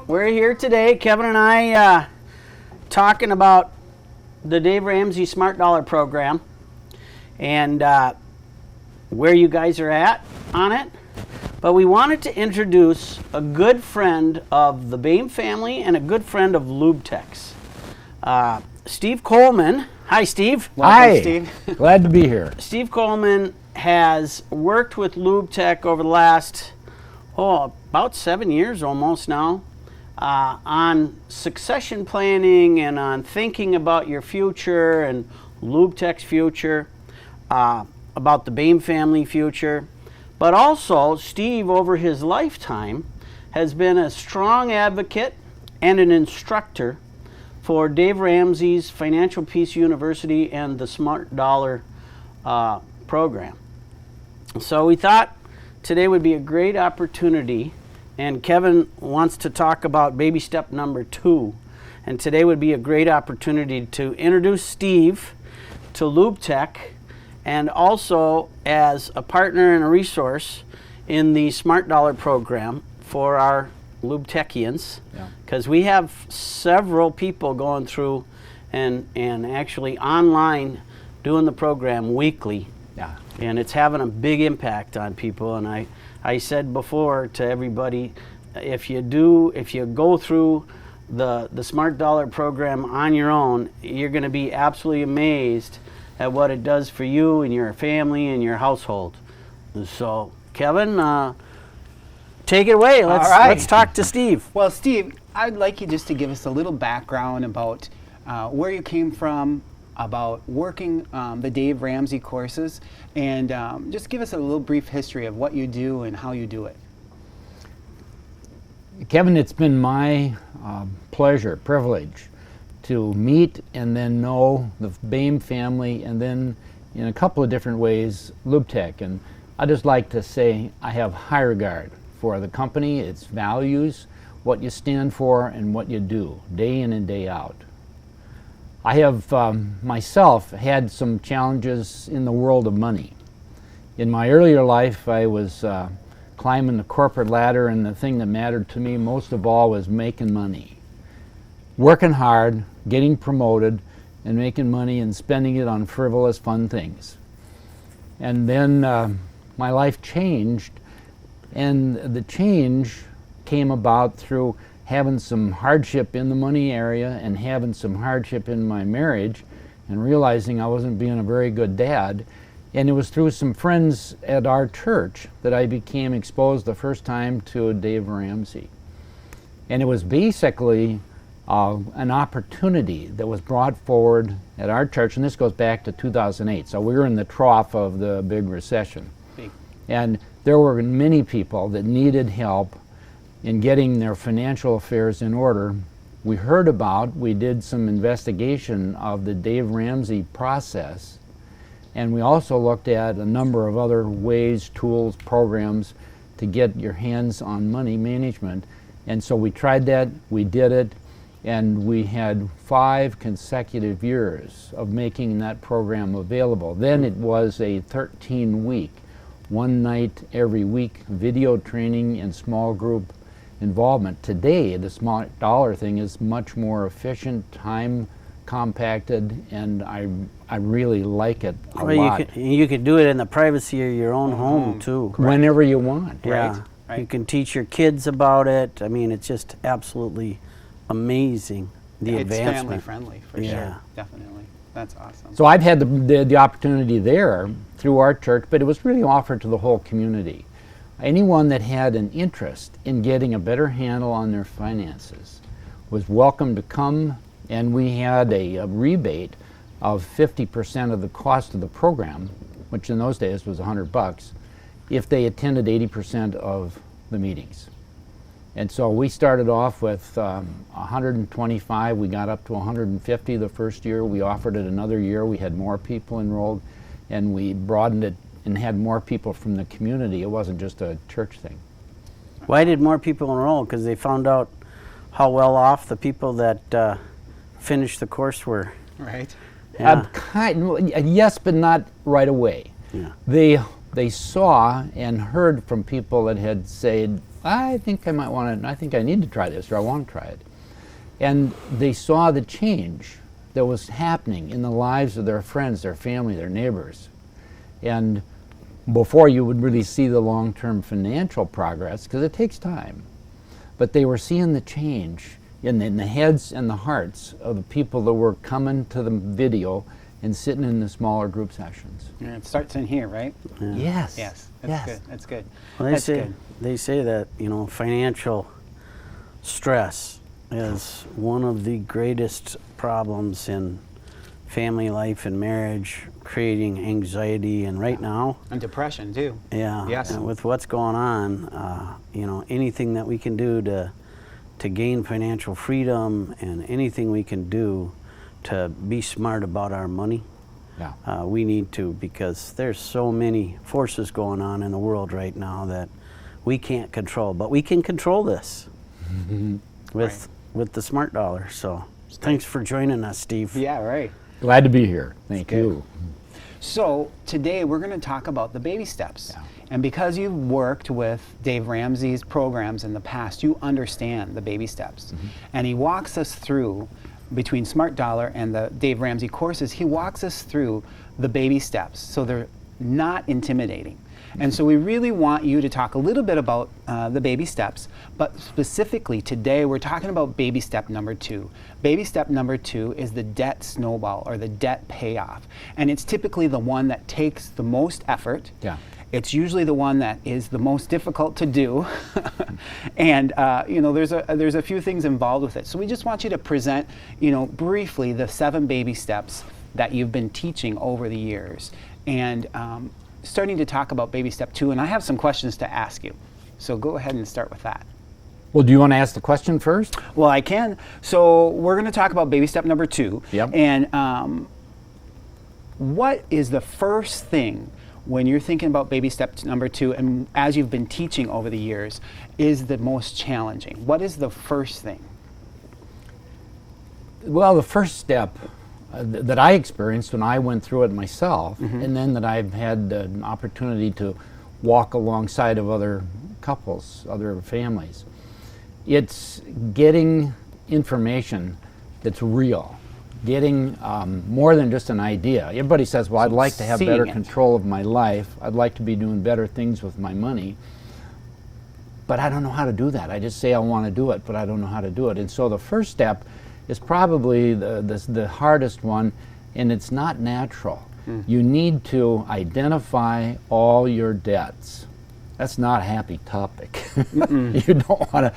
We're here today, Kevin and I, talking about the Dave Ramsey SmartDollar program and where you guys are at on it. But we wanted to introduce a good friend of the Bain family and a good friend of LubeTech's. Steve Coleman. Hi, Steve. Welcome, hi, Steve. Glad to be here. Steve Coleman has worked with LubeTech over the last, about 7 years almost now, on succession planning and on thinking about your future and LubeTech's future, about the Bain family future. But also, Steve, over his lifetime, has been a strong advocate and an instructor for Dave Ramsey's Financial Peace University and the SmartDollar program. So we thought today would be a great opportunity, and Kevin wants to talk about baby step number 2. And today would be a great opportunity to introduce Steve to LubeTech and also as a partner and a resource in the SmartDollar program for our LubeTechians, because we have several people going through and actually online doing the program weekly. Yeah. And it's having a big impact on people. And I said before to everybody, if you go through the SmartDollar program on your own, you're going to be absolutely amazed at what it does for you and your family and your household. So, Kevin, take it away. Let's talk to Steve. Well, Steve, I'd like you just to give us a little background about where you came from, about working the Dave Ramsey courses, and just give us a little brief history of what you do and how you do it. Kevin, it's been my privilege to meet and then know the Bain family, and then in a couple of different ways, LubeTech. And I just like to say I have high regard for the company, its values, what you stand for, and what you do day in and day out. I have myself had some challenges in the world of money. In my earlier life, I was climbing the corporate ladder, and the thing that mattered to me most of all was making money. Working hard, getting promoted, and making money and spending it on frivolous, fun things. And then my life changed, and the change came about through having some hardship in the money area and having some hardship in my marriage and realizing I wasn't being a very good dad. And it was through some friends at our church that I became exposed the first time to Dave Ramsey. And it was basically an opportunity that was brought forward at our church, and this goes back to 2008. So we were in the trough of the big recession. And there were many people that needed help in getting their financial affairs in order. We did some investigation of the Dave Ramsey process, and we also looked at a number of other ways, tools, programs to get your hands on money management. And so we tried that, we did it, and we had 5 consecutive years of making that program available. Then it was a 13-week, one night every week video training and small group involvement. Today, the SmartDollar thing is much more efficient, time compacted, and I really like it a lot. You could do it in the privacy of your own home too. Correct. Whenever you want. Yeah. Right. You can teach your kids about it. I mean, it's just absolutely amazing, the advancement. It's family friendly for sure. Definitely. That's awesome. So I've had the opportunity there through our church, but it was really offered to the whole community. Anyone that had an interest in getting a better handle on their finances was welcome to come, and we had a rebate of 50% of the cost of the program, which in those days was $100, if they attended 80% of the meetings. And so we started off with 125, we got up to 150 the first year. We offered it another year, we had more people enrolled, and we broadened it and had more people from the community. It wasn't just a church thing. Why did more people enroll? Because they found out how well off the people that finished the course were. Right. Yeah. Yes, but not right away. Yeah. They saw and heard from people that had said I think I might want to, I think I need to try this, or I want to try it. And they saw the change that was happening in the lives of their friends, their family, their neighbors. And before you would really see the long-term financial progress, because it takes time, but they were seeing the change in the heads and the hearts of the people that were coming to the video and sitting in the smaller group sessions. And it starts in here, right? Yeah. Yes. Yes. That's Yes. good. That's good. Well, That's good. they say that, financial stress is one of the greatest problems in family life and marriage, creating anxiety. And right now, And depression too. yeah, Yes. and with what's going on, anything that we can do to gain financial freedom, and anything we can do to be smart about our money, Yeah. we need to, because there's so many forces going on in the world right now that we can't control, but we can control this with the SmartDollar. So thanks for joining us, Steve. Yeah. Right. Glad to be here. Thank good. you. So today we're going to talk about the baby steps. Yeah. And because you've worked with Dave Ramsey's programs in the past, you understand the baby steps. And he walks us through, between SmartDollar and the Dave Ramsey courses, he walks us through the baby steps so they're not intimidating. And so we really want you to talk a little bit about the baby steps, but specifically today we're talking about baby step number 2. Baby step number 2 is the debt snowball, or the debt payoff. And it's typically the one that takes the most effort. Yeah. It's usually the one that is the most difficult to do. And there's a few things involved with it. So we just want you to present, briefly the 7 baby steps that you've been teaching over the years. And starting to talk about baby step 2, and I have some questions to ask you. So go ahead and start with that. Well, do you want to ask the question first? Well, I can. So we're going to talk about baby step number 2. Yep. And what is the first thing when you're thinking about baby step number 2, and as you've been teaching over the years, is the most challenging? What is the first thing? Well, the first step that I experienced when I went through it myself, and then that I've had an opportunity to walk alongside of other couples, other families, it's getting information that's real, getting more than just an idea. Everybody says, well, I'd like to have Seeing better it. control of my life. I'd like to be doing better things with my money. But I don't know how to do that. I just say I want to do it, but I don't know how to do it. And so the first step is probably the hardest one, and it's not natural. You need to identify all your debts. That's not a happy topic. You don't want to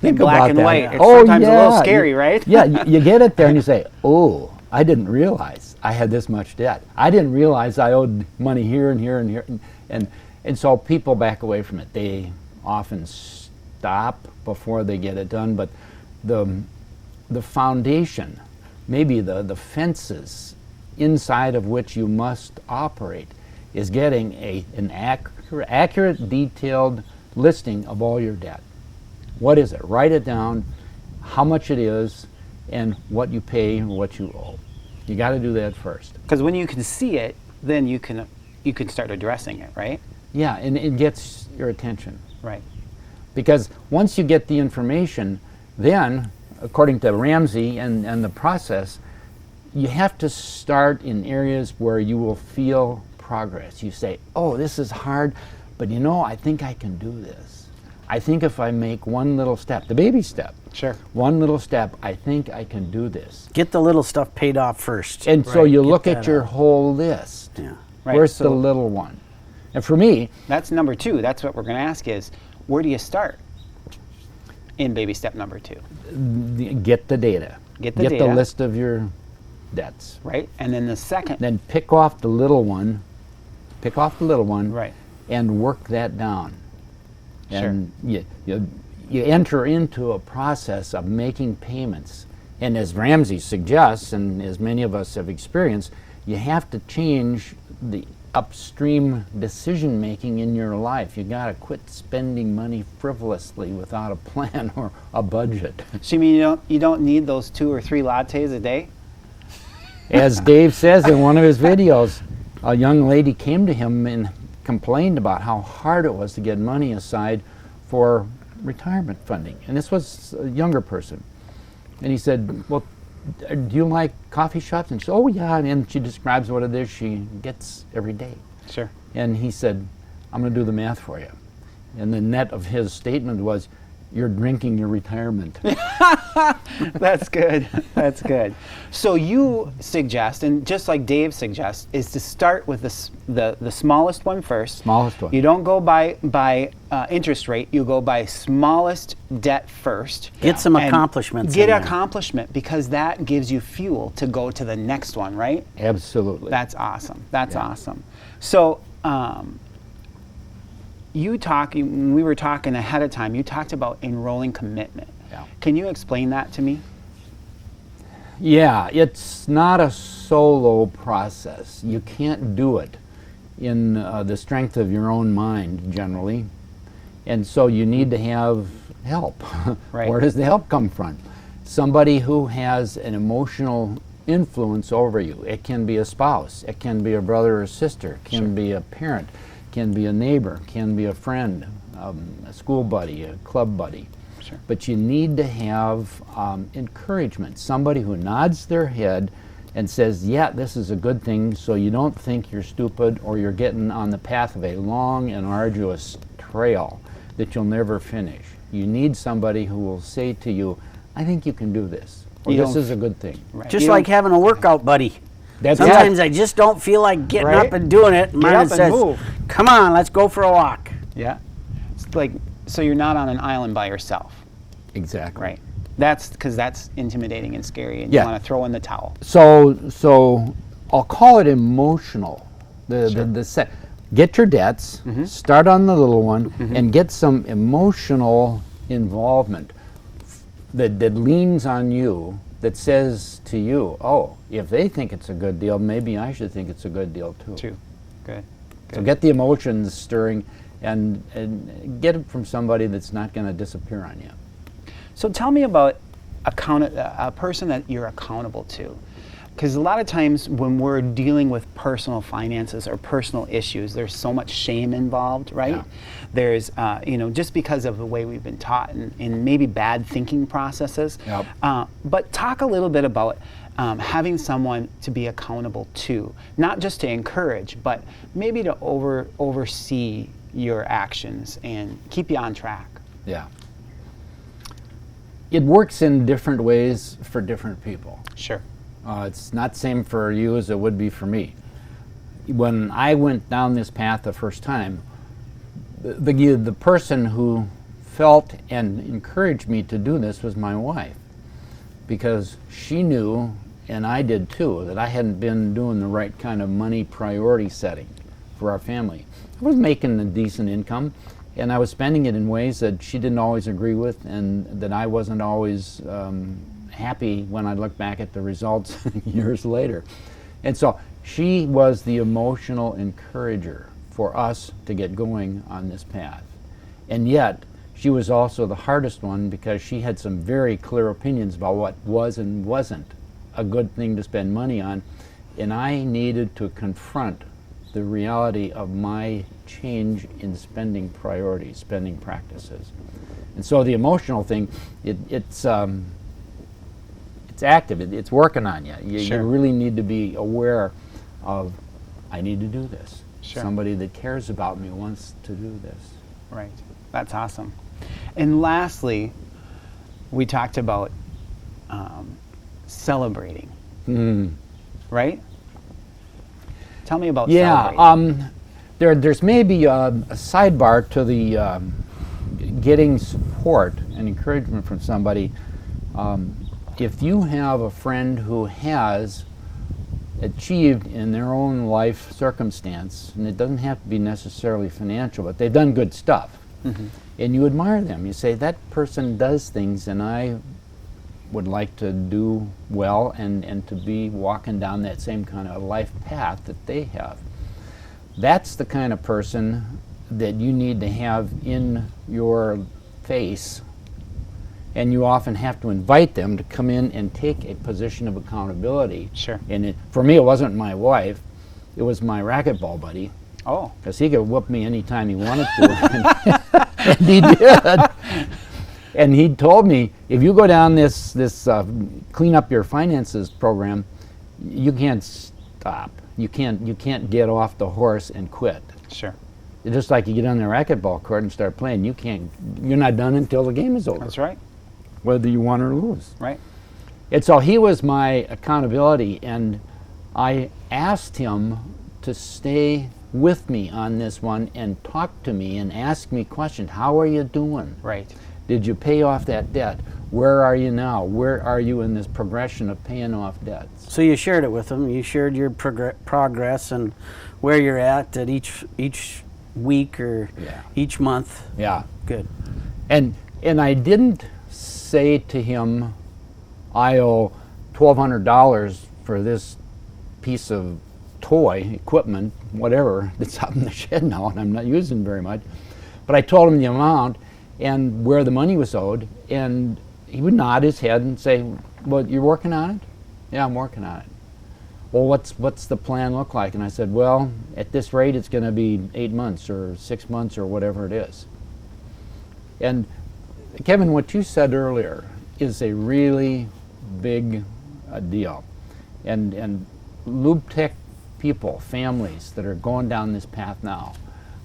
think Black about and that. white. It's Oh, sometimes a little yeah. scary, right? Yeah, you get it there and you say, oh, I didn't realize I had this much debt. I didn't realize I owed money here and here and here. And so people back away from it. They often stop before they get it done, but the foundation, maybe the fences inside of which you must operate, is getting an accurate, detailed listing of all your debt. What is it? Write it down, how much it is, and what you pay and what you owe. You got to do that first. Because when you can see it, then you can start addressing it, right? Yeah, and it gets your attention. Right. Because once you get the information, then, according to Ramsey and the process, you have to start in areas where you will feel progress. You say, oh, this is hard, but I think I can do this. I think if I make one little step, the baby step, Sure. one little step, I think I can do this. Get the little stuff paid off first. And so Right, you get look at that your out. whole list. Yeah. Right, Where's so- the little one? And for me, That's number 2. That's what we're going to ask is, where do you start in baby step number 2? get the data. Get the data. list of your debts. Right? And then the second, Then pick off the little one, right. and work that down. Sure. And you enter into a process of making payments. And as Ramsey suggests, and as many of us have experienced, you have to change the upstream decision making in your life. You got to quit spending money frivolously without a plan or a budget. So you mean you don't need those 2 or 3 lattes a day? As Dave says in one of his videos, a young lady came to him and complained about how hard it was to get money aside for retirement funding. And this was a younger person. And he said, well, do you like coffee shops? And she said, oh yeah, and she describes what it is she gets every day. Sure. And he said, I'm going to do the math for you. And the net of his statement was, you're drinking your retirement. That's good. That's good. So you suggest, and just like Dave suggests, is to start with the smallest one first. Smallest one. You don't go by interest rate. You go by smallest debt first. Get some And accomplishments Get in there. accomplishment, because that gives you fuel to go to the next one, right? Absolutely. That's awesome. That's awesome. So when we were talking ahead of time, you talked about enrolling commitment. Yeah. Can you explain that to me? Yeah, it's not a solo process. You can't do it in the strength of your own mind generally. And so you need to have help. Right. Where does the help come from? Somebody who has an emotional influence over you. It can be a spouse, it can be a brother or sister, it can be a parent, can be a neighbor, can be a friend, a school buddy, a club buddy. Sure. But you need to have encouragement, somebody who nods their head and says, yeah, this is a good thing, so you don't think you're stupid or you're getting on the path of a long and arduous trail that you'll never finish. You need somebody who will say to you, I think you can do this, or You this don't is a good thing. Right. Just You like don't- having a workout buddy. That's Sometimes it. I just don't feel like getting Right? up and doing it. Mine up and says, move. come on, let's go for a walk. Yeah. It's like, so you're not on an island by yourself, Exactly. right? That's because that's intimidating and scary, and Yeah. you want to throw in the towel. So I'll call it emotional. Sure. The set. Get your debts, start on the little one, and get some emotional involvement that leans on you, that says to you, oh, if they think it's a good deal, maybe I should think it's a good deal too. True. Good. So get the emotions stirring and get it from somebody that's not going to disappear on you. So tell me about a person that you're accountable to. Because a lot of times when we're dealing with personal finances or personal issues, there's so much shame involved, right? Yeah. There's, just because of the way we've been taught and maybe bad thinking processes. Yep. But talk a little bit about having someone to be accountable to, not just to encourage, but maybe to oversee your actions and keep you on track. Yeah. It works in different ways for different people. Sure. It's not same for you as it would be for me. When I went down this path the first time, the person who felt and encouraged me to do this was my wife, because she knew, and I did too, that I hadn't been doing the right kind of money priority setting for our family. I was making a decent income, and I was spending it in ways that she didn't always agree with, and that I wasn't always happy when I look back at the results years later. And so she was the emotional encourager for us to get going on this path. And yet, she was also the hardest one, because she had some very clear opinions about what was and wasn't a good thing to spend money on. And I needed to confront the reality of my change in spending priorities, spending practices. And so the emotional thing, it's active, it's working on you. Sure. You really need to be aware of, I need to do this. Sure. Somebody that cares about me wants to do this. Right. That's awesome. And lastly, we talked about celebrating, right? Tell me about celebrating. There's maybe a sidebar to the getting support and encouragement from somebody. If you have a friend who has achieved in their own life circumstance, and it doesn't have to be necessarily financial, but they've done good stuff, and you admire them, you say, that person does things, and I would like to do well and to be walking down that same kind of life path that they have. That's the kind of person that you need to have in your face, and you often have to invite them to come in and take a position of accountability. Sure. And for me, it wasn't my wife, it was my racquetball buddy, Oh, because he could whoop me anytime he wanted to. And he did. And he told me, if you go down this clean up your finances program, you can't stop. You can't get off the horse and quit. Sure. It's just like you get on the racquetball court and start playing. You're not done until the game is over. That's right. Whether you won or lose. Right. And so he was my accountability, and I asked him to stay with me on this one and talk to me and ask me questions. How are you doing? Right. Did you pay off that debt? Where are you now? Where are you in this progression of paying off debts? So you shared it with him. You shared your progress and where you're at each week or each month. Yeah. Good. And I didn't say to him, I owe $1,200 for this piece of toy, equipment, whatever, that's out in the shed now and I'm not using very much. But I told him the amount and where the money was owed, and he would nod his head and say, well, you're working on it? Yeah, I'm working on it. Well, what's the plan look like? And I said, well, at this rate, it's going to be 8 months or 6 months or whatever it is. And Kevin, what you said earlier is a really big deal. And Lube Tech people, families that are going down this path now,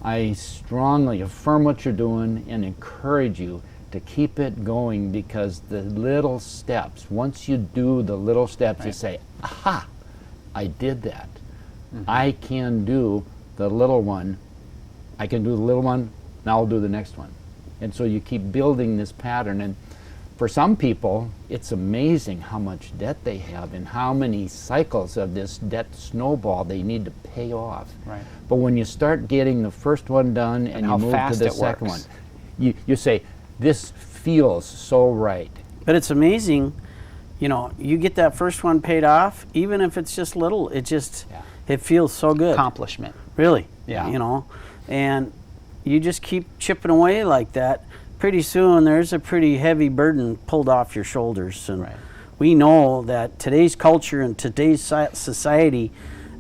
I strongly affirm what you're doing and encourage you to keep it going, because the little steps, once you do the little steps, you say, aha, I did that. I can do the little one. I can do the little one, now I'll do the next one. And so you keep building this pattern. And for some people, it's amazing how much debt they have and how many cycles of this debt snowball they need to pay off. Right. But when you start getting the first one done and you move to the second one, you say, this feels so right. But it's amazing, you get that first one paid off, even if it's just little, it feels so good. Accomplishment. Really. Yeah. And you just keep chipping away like that. Pretty soon there's a pretty heavy burden pulled off your shoulders. And we know that today's culture and today's society,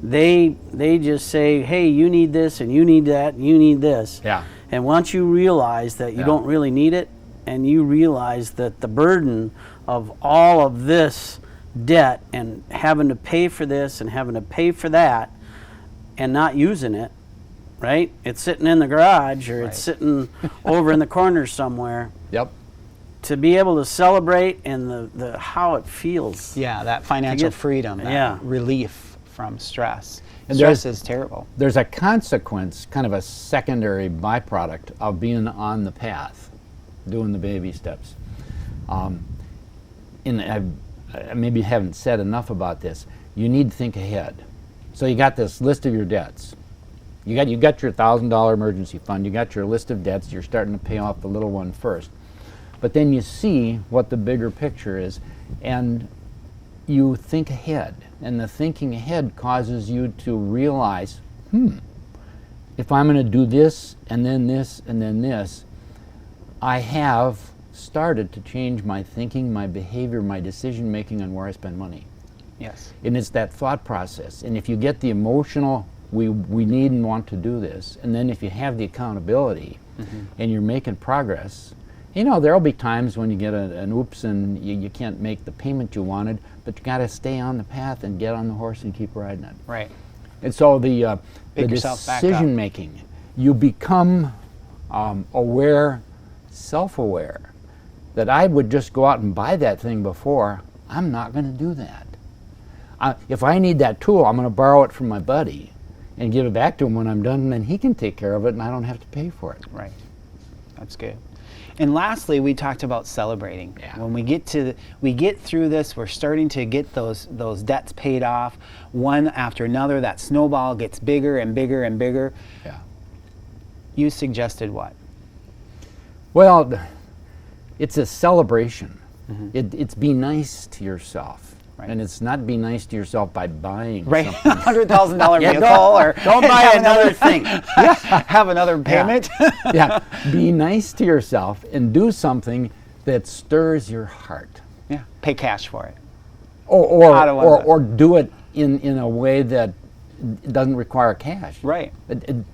they just say, hey, you need this and you need that and you need this. Yeah. And once you realize that you don't really need it, and you realize that the burden of all of this debt and having to pay for this and having to pay for that and not using it, right? It's sitting in the garage or it's sitting over in the corner somewhere. Yep. To be able to celebrate and the how it feels. Yeah, that financial freedom, that relief from stress. And stress is terrible. There's a consequence, kind of a secondary byproduct of being on the path, doing the baby steps. And I maybe haven't said enough about this. You need to think ahead. So you got this list of your debts. You got your $1,000 emergency fund. You got your list of debts. You're starting to pay off the little one first. But then you see what the bigger picture is, and you think ahead. And the thinking ahead causes you to realize, if I'm going to do this, and then this, and then this, I have started to change my thinking, my behavior, my decision making on where I spend money. Yes. And it's that thought process. And if you get the emotional, we need and want to do this, and then if you have the accountability and you're making progress, there'll be times when you get an oops and you can't make the payment you wanted, but you got to stay on the path and get on the horse and keep riding it. Right. And so the decision making, you become aware, self-aware, that I would just go out and buy that thing before. I'm not going to do that. If I need that tool, I'm going to borrow it from my buddy and give it back to him when I'm done, and then he can take care of it and I don't have to pay for it. Right. That's good. And lastly, we talked about celebrating. Yeah. When we get through this, we're starting to get those debts paid off, one after another. That snowball gets bigger and bigger and bigger. Yeah. You suggested what? Well, it's a celebration. It's be nice to yourself. Right. And it's not be nice to yourself by buying something. $100,000 vehicle or don't buy another thing. Have another payment. Be nice to yourself and do something that stirs your heart. Yeah. Pay cash for it. Or do it in a way that doesn't require cash. Right.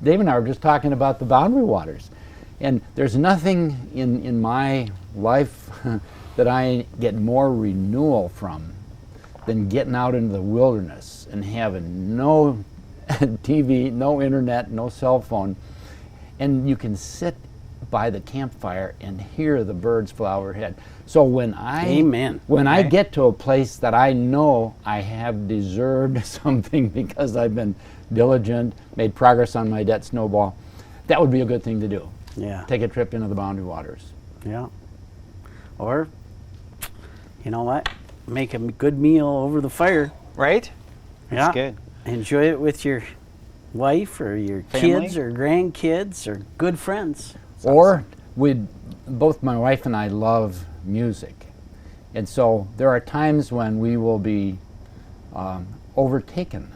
Dave and I were just talking about the Boundary Waters. And there's nothing in my life that I get more renewal from than getting out into the wilderness and having no TV, no internet, no cell phone. And you can sit by the campfire and hear the birds fly overhead. So when Amen. I get to a place that I know I have deserved something because I've been diligent, made progress on my debt snowball, that would be a good thing to do. Yeah. Take a trip into the Boundary Waters. Yeah. Or, you know what? Make a good meal over the fire. Right? Yeah. That's good. Enjoy it with your wife or your Family. kids or grandkids or good friends. Or both my wife and I love music. And so there are times when we will be overcome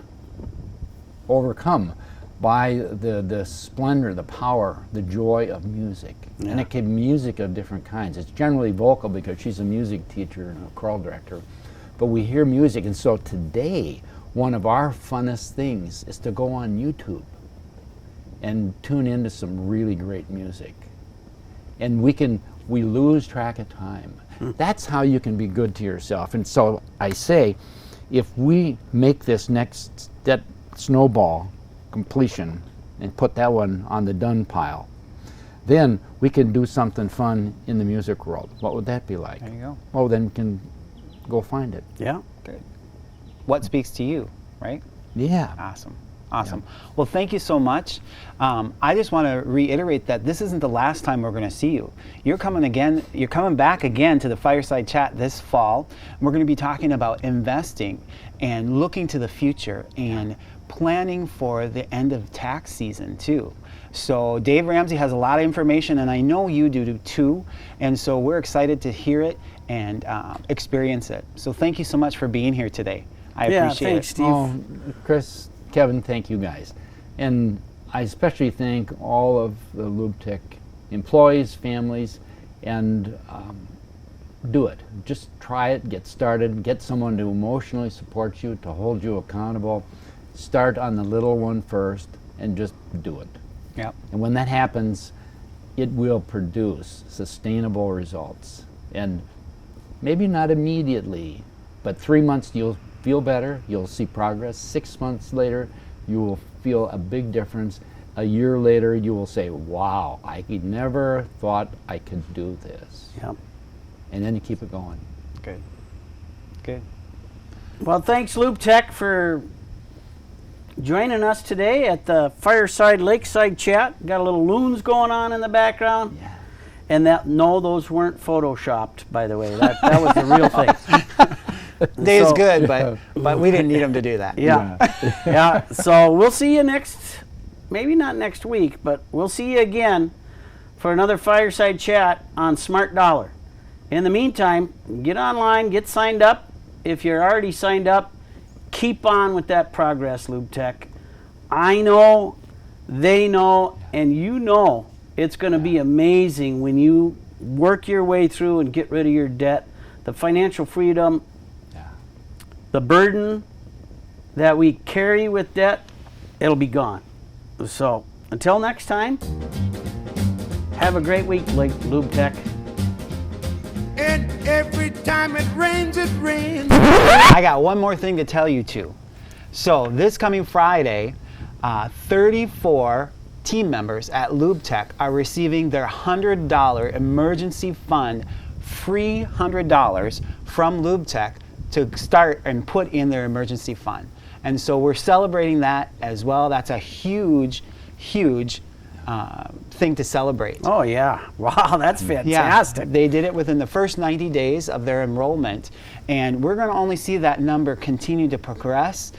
by the splendor, the power, the joy of music. Yeah. And it can be music of different kinds. It's generally vocal because she's a music teacher and a choral director. But we hear music, and so today, one of our funnest things is to go on YouTube and tune into some really great music. And we lose track of time. That's how you can be good to yourself. And so I say, if we make this next snowball completion and put that one on the done pile, then we can do something fun in the music world. What would that be like? There you go. Well, then we can go find it. Yeah. Good. What speaks to you, right? Yeah. Awesome. Awesome. Well, thank you so much. I just want to reiterate that this isn't the last time we're going to see you. You're coming back again to the Fireside Chat this fall. We're going to be talking about investing and looking to the future and planning for the end of tax season too. So Dave Ramsey has a lot of information, and I know you do too. And so we're excited to hear it and experience it. So thank you so much for being here today. I appreciate thanks, it. Steve. Oh, Chris, Kevin, thank you guys. And I especially thank all of the LubeTech employees, families, and do it. Just try it, get started, get someone to emotionally support you, to hold you accountable. Start on the little one first and just do it. Yep. And when that happens, it will produce sustainable results. And maybe not immediately, but 3 months you'll feel better, you'll see progress. 6 months later, you will feel a big difference. A year later, you will say, wow, I never thought I could do this. Yep. And then you keep it going. Good. Good. Well, thanks, LubeTech, for joining us today at the Fireside Lakeside Chat. Got a little loons going on in the background. Yeah. And those weren't photoshopped, by the way. That was the real thing. Dave's So- good, but we didn't need him to do that. Yeah. Yeah. So we'll see you maybe not next week, but we'll see you again for another Fireside Chat on SmartDollar. In the meantime, get online, get signed up. If you're already signed up, keep on with that progress, LubeTech. I know, they know, and you know it's going to be amazing when you work your way through and get rid of your debt. The financial freedom, the burden that we carry with debt, it'll be gone. So until next time, have a great week, LubeTech. And every time it rains, it rains. I got one more thing to tell you too. So this coming Friday, 34 team members at LubeTech are receiving their $100 emergency fund, free $100 from LubeTech to start and put in their emergency fund. And so we're celebrating that as well. That's a huge, huge thing to celebrate. Oh yeah, wow, that's fantastic. Yeah, they did it within the first 90 days of their enrollment, and we're going to only see that number continue to progress.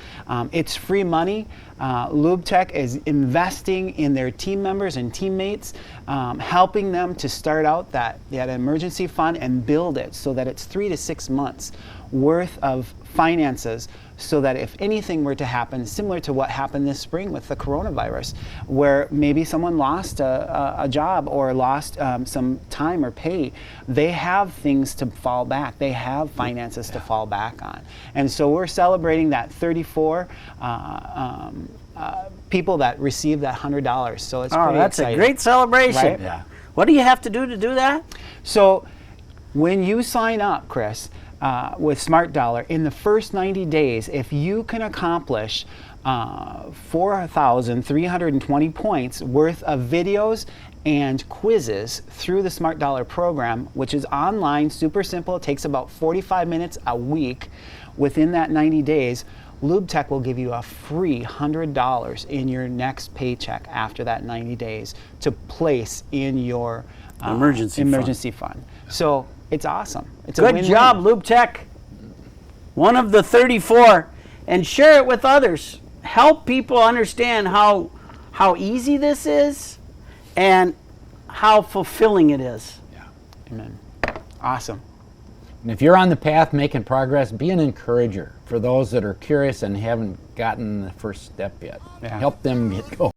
It's free money. LubeTech is investing in their team members and teammates, helping them to start out that emergency fund and build it so that it's 3 to 6 months worth of finances, so that if anything were to happen, similar to what happened this spring with the coronavirus, where maybe someone lost a job or lost some time or pay, they have things to fall back. They have finances to fall back on. And so we're celebrating that 34 people that received that $100. So it's pretty That's exciting. a great celebration. Right? Yeah. What do you have to do that? So when you sign up, Chris, with SmartDollar, in the first 90 days, if you can accomplish 4,320 points worth of videos and quizzes through the SmartDollar program, which is online, super simple, it takes about 45 minutes a week. Within that 90 days, LubeTech will give you a free $100 in your next paycheck after that 90 days to place in your emergency fund. So it's awesome. It's a Good win-win. job, LubeTech. One of the 34. And share it with others. Help people understand how easy this is and how fulfilling it is. Yeah. Amen. Awesome. And if you're on the path making progress, be an encourager for those that are curious and haven't gotten the first step yet. Yeah. Help them get going.